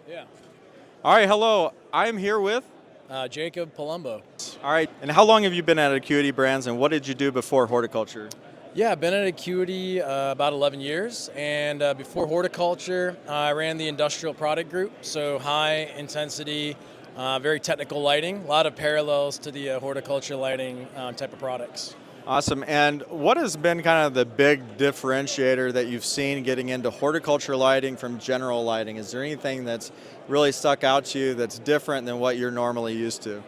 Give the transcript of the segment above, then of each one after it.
Yeah. All right, hello. I'm here with. Jacob Palombo. All right, and how long have you been at Acuity Brands, and what did you do before horticulture? Yeah, I've been at Acuity about 11 years, and before horticulture, I ran the industrial product group, so high intensity, very technical lighting, a lot of parallels to the horticulture lighting type of products. Awesome. And what has been kind of the big differentiator that you've seen getting into horticulture lighting from general lighting? Is there anything that's really stuck out to you that's different than what you're normally used to?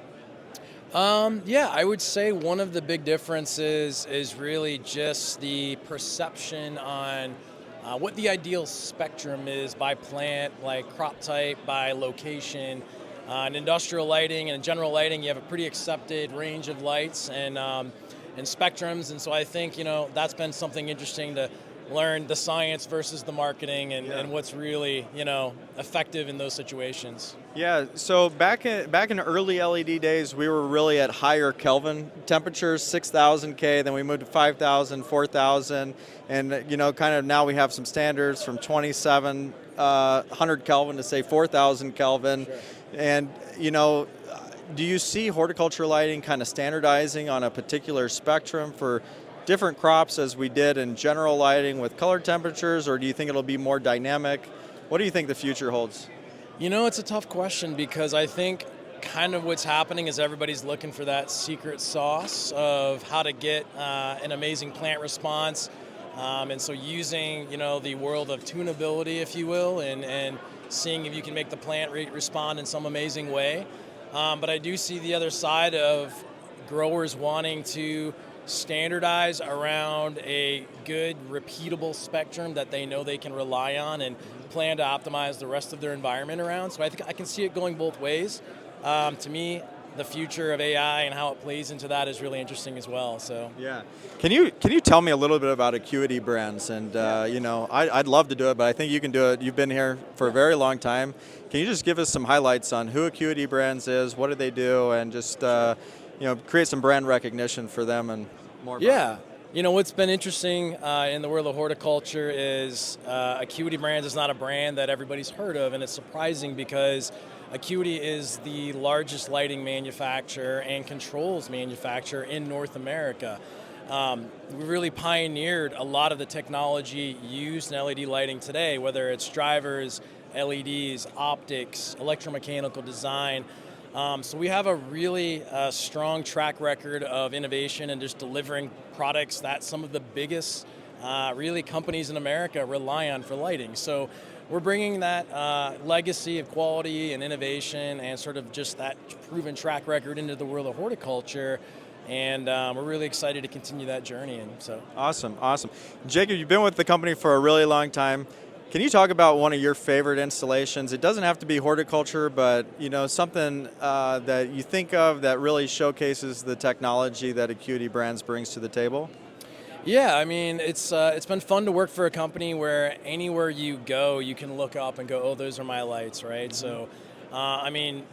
Yeah, I would say one of the big differences is really just the perception on what the ideal spectrum is by plant, like crop type, by location. In industrial lighting and in general lighting, you have a pretty accepted range of lights and spectrums, and so I think that's been something interesting to learn the science versus the marketing and what's really effective in those situations. Yeah, so back in early LED days, we were really at higher Kelvin temperatures, 6,000 K. Then we moved to 5,000, 4,000, and kind of now we have some standards from 2,700 Kelvin to say 4,000 Kelvin, Sure. and do you see horticulture lighting kind of standardizing on a particular spectrum for different crops as we did in general lighting with color temperatures, or do you think it'll be more dynamic? What do you think the future holds? It's a tough question because I think kind of what's happening is everybody's looking for that secret sauce of how to get an amazing plant response. And so using, the world of tunability, if you will, and seeing if you can make the plant respond in some amazing way. But I do see the other side of growers wanting to standardize around a good, repeatable spectrum that they know they can rely on and plan to optimize the rest of their environment around. So I think I can see it going both ways. To me, the future of AI and how it plays into that is really interesting as well. So yeah, can you tell me a little bit about Acuity Brands? And I'd love to do it, but I think you can do it. You've been here for a very long time. Can you just give us some highlights on who Acuity Brands is, what do they do, and just create some brand recognition for them and more? Yeah. What's been interesting in the world of horticulture is Acuity Brands is not a brand that everybody's heard of, and it's surprising because Acuity is the largest lighting manufacturer and controls manufacturer in North America. We really pioneered a lot of the technology used in LED lighting today, whether it's drivers, LEDs, optics, electromechanical design. So we have a really strong track record of innovation and just delivering products that some of the biggest really companies in America rely on for lighting. So we're bringing that legacy of quality and innovation and sort of just that proven track record into the world of horticulture. And we're really excited to continue that journey. And so Awesome. Jacob, you've been with the company for a really long time. Can you talk about one of your favorite installations? It doesn't have to be horticulture, but something that you think of that really showcases the technology that Acuity Brands brings to the table. yeah, I mean, it's been fun to work for a company where anywhere you go, you can look up and go, oh, those are my lights, right? So,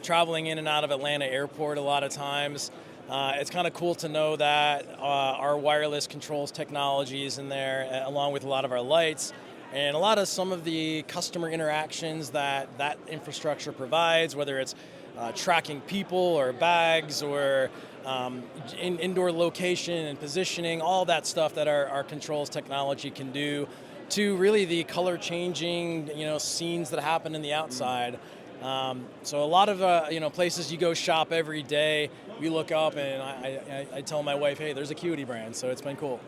traveling in and out of Atlanta Airport a lot of times, it's kind of cool to know that our wireless controls technology is in there, along with a lot of our lights. And a lot of some of the customer interactions that infrastructure provides, whether it's tracking people or bags or indoor location and positioning, all that stuff that our controls technology can do, to really the color changing, scenes that happen in the outside. So a lot of places you go shop every day, we look up and I tell my wife, hey, there's Acuity Brand, so it's been cool.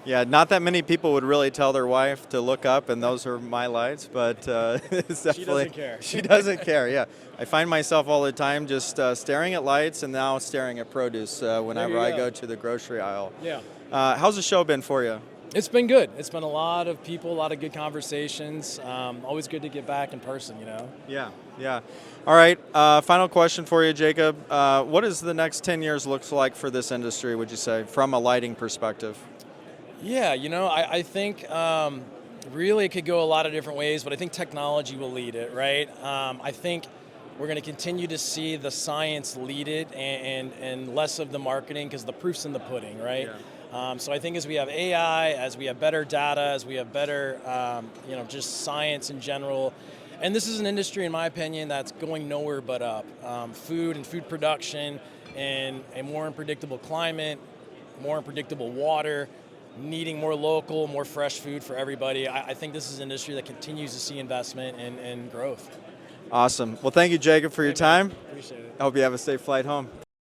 Yeah, not that many people would really tell their wife to look up, and those are my lights, but it's definitely... She doesn't care. She doesn't care, yeah. I find myself all the time just staring at lights and now staring at produce whenever I go to the grocery aisle. Yeah. How's the show been for you? It's been good. It's been a lot of people, a lot of good conversations. Always good to get back in person, Yeah. All right, final question for you, Jacob. What does the next 10 years look like for this industry, would you say, from a lighting perspective? Yeah, I think really it could go a lot of different ways, but I think technology will lead it, right? I think we're going to continue to see the science lead it and less of the marketing, because the proof's in the pudding, right? Yeah. So I think as we have AI, as we have better data, as we have better, just science in general, And this is an industry, in my opinion, that's going nowhere but up. Food and food production in a more unpredictable climate, more unpredictable water, needing more local, more fresh food for everybody. I think this is an industry that continues to see investment and growth. Awesome. Well, thank you, Jacob, for your time. Appreciate it. I hope you have a safe flight home.